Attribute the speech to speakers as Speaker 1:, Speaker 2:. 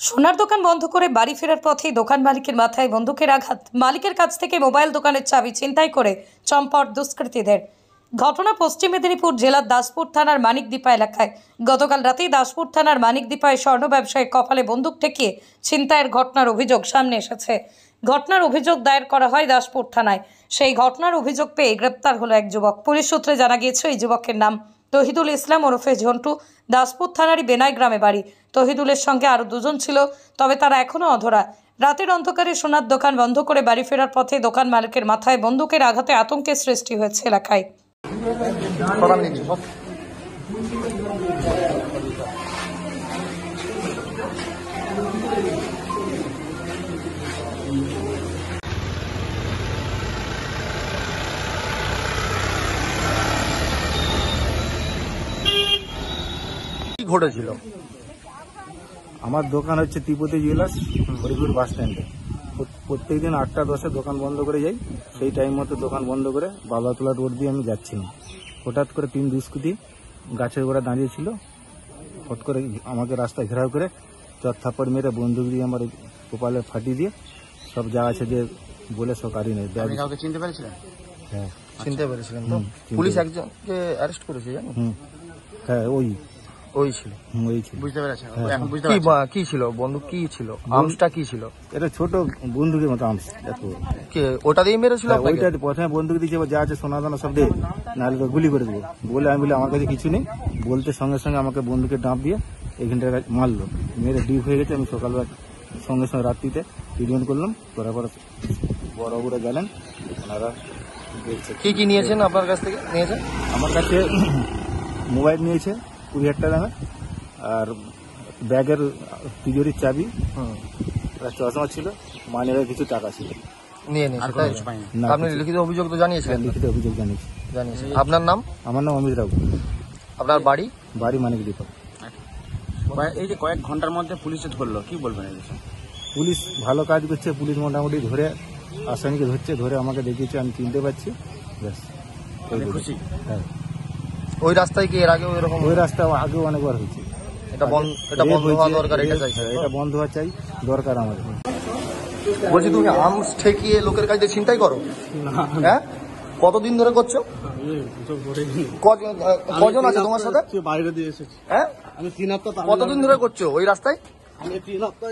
Speaker 1: সোনার দোকান বন্ধ করে বাড়ি ফেরার পথে দোকান মালিকের মাথায় বন্দুকের আঘাত। মালিকের কাছ থেকে মোবাইল দোকানের চাবি ছিনতাই করে চম্পট দুষ্কৃতীদের। ঘটনা পশ্চিম মেদিনীপুর জেলার দাসপুর থানার মানিকদীপা এলাকায়। গতকাল রাতেই দাসপুর থানার মানিকদীপায় স্বর্ণ ব্যবসায়ী কপালে বন্দুক ঠেকিয়ে ছিনতাইয়ের ঘটনার অভিযোগ সামনে এসেছে। ঘটনার অভিযোগ দায়ের করা হয় দাসপুর থানায়। সেই ঘটনার অভিযোগ পেয়ে গ্রেপ্তার হলো এক যুবক। পুলিশ সূত্রে জানা গিয়েছে এই যুবকের নাম তহিদুল ইসলাম ওরফে ঝন্টু। দাসপুর থানারই বেনাই গ্রামে বাড়ি। তহিদুলের সঙ্গে আরও দুজন ছিল, তবে তারা এখনও অধরা। রাতের অন্ধকারে সোনার দোকান বন্ধ করে বাড়ি ফেরার পথে দোকান মালিকের মাথায় বন্দুকের আঘাতে আতঙ্কের সৃষ্টি হয়েছে এলাকায়।
Speaker 2: কি ঘটেছিল?
Speaker 3: আমার দোকান হচ্ছে তিব্বতী জুয়েলার্স, হরিপুর বাস স্ট্যান্ডে। প্রত্যেকদিন 8টা-10-এ দোকান বন্ধ করে যাই। সেই টাইম মতো দোকান বন্ধ করে বাবলাতলা রোড দিয়ে আমি যাচ্ছিলাম। হঠাৎ করে 3 দুষ্কৃতী গাছের গোড়া দাঁড়িয়েছিল। হট করে আমাকে রাস্তা ঘেরাও করে চট থাপ্পড় মেরে বন্দুক দিয়ে আমার কপালে ফাটিয়ে দিয়ে সব যা আছে যে বলে সব কারি নেই।
Speaker 2: কাউকে চিনতে পেরেছিলেন?
Speaker 3: হ্যাঁ,
Speaker 2: চিনতে পেরেছিলেন তো? পুলিশ একজনকে অ্যারেস্ট করেছে, জানেন?
Speaker 3: হ্যাঁ, ওই
Speaker 2: ছিল।
Speaker 3: ওই ছিল।
Speaker 2: বুঝতে পেরেছেন?
Speaker 3: এখন বুঝতে
Speaker 2: কি ছিল বন্দুক? কি ছিল? আর্মসটা কি ছিল?
Speaker 3: এটা ছোট বন্দুকের মতো আর্মস।
Speaker 2: কে ওটা দিয়ে মেরেছিল?
Speaker 3: ওইটা প্রথমে বন্দুক দিয়েছে, যা আছে সোনা দানা সব দিয়ে, নাহলে তো গুলি করে দেবো বলে আমি বলি আমার কাছে কিছু নেই। বলতে সঙ্গে সঙ্গে আমাকে বন্দুকের ডাঁপ দিয়ে এখানটা মারলো, মেরে ডিপ হয়ে গেছে। আমি সকালবেলা সঙ্গে সঙ্গে রাত্রিতে ট্রিটমেন্ট করলাম। করার পর বড়বাবুরা গেলেন, ওনারা দেখছে।
Speaker 2: কি নিয়েছেন আপনার কাছ থেকে? নিয়েছেন
Speaker 3: আমার কাছে মোবাইল নিয়েছে 20,000 টাকা দামে, আর ব্যাগের তিজোরির চাবি, চশমা ছিল, মানিব্যাগে কিছু টাকা ছিল।
Speaker 2: নিয়ে নিয়েছে। আপনি লিখিত অভিযোগ তো জানিয়েছিলেন?
Speaker 3: লিখিত অভিযোগ জানিয়েছি।
Speaker 2: আপনার নাম?
Speaker 3: আমার নাম অমিত রাউত।
Speaker 2: আপনার বাড়ি?
Speaker 3: বাড়ি মানিকদীপা।
Speaker 4: এই যে কয়েক ঘন্টার মধ্যে পুলিশে ধরলো, কি বলবেন?
Speaker 3: পুলিশ ভালো কাজ করছে। পুলিশ মোটামুটি ধরে আসামিকে ধরে আমাকে দেখিয়েছে, আমি চিনতে পারছি। ব্যাস,
Speaker 4: খুশি?
Speaker 3: হ্যাঁ।
Speaker 2: ওই রাস্তায় কি এর আগে এরকম?
Speaker 3: ওই রাস্তা আগেও অনেকবার হয়েছে।
Speaker 2: এটা বন্ধ হওয়া দরকার, এটা চাই।
Speaker 3: এটা বন্ধ হওয়া চাই, দরকার আমাদের।
Speaker 2: বলছি, তুমি আর্মস ঠেকিয়ে লোকের কাছে চিন্তাই করো? হ্যাঁ, কতদিন ধরে করছো? কজন আছে তোমার সাথে?
Speaker 4: বাইরে দিয়ে এসেছি।
Speaker 2: হ্যাঁ,
Speaker 4: আমি 3 হপ্তাহ।
Speaker 2: কতদিন ধরে করছো ওই রাস্তায়?
Speaker 4: আমি 3 হপ্তাহ